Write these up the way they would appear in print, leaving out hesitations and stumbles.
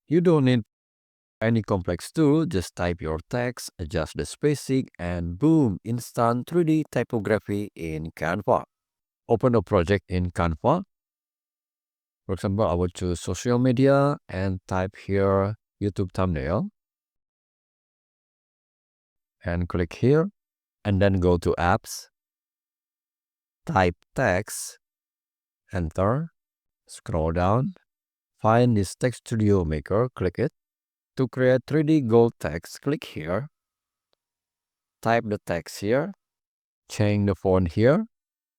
You don't need any complex tool, just type your text, adjust the spacing, and boom, instant 3D typography in Canva. Open a project in Canva. For example, I will choose social media and type here YouTube thumbnail and click here and then go to apps, type text, enter, scroll down, find this text studio maker, click it. To create 3D gold text, click here, type the text here, change the font here.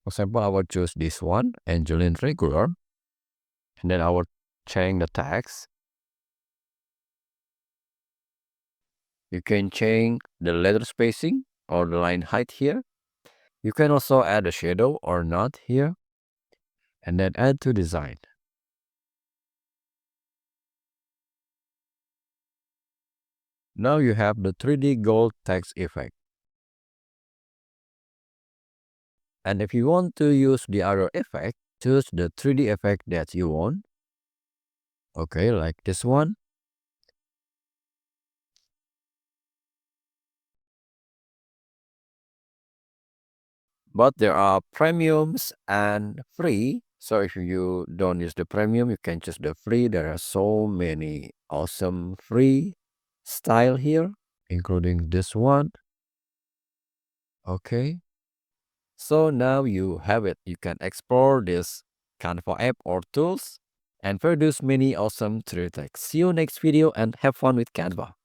For example, I will choose this one, Angeline Regular, and then I will change the text. You can change the letter spacing or the line height here. You can also add a shadow or not here, and then add to design. Now you have the 3D gold text effect. And if you want to use the other effect, choose the 3D effect that you want. Okay, like this one. But there are premiums and free. So if you don't use the premium, you can choose the free. There are so many awesome free style here, including this one. Okay. So now you have it. You can explore this Canva app or tools and produce many awesome 3D text. See you next video and have fun with Canva.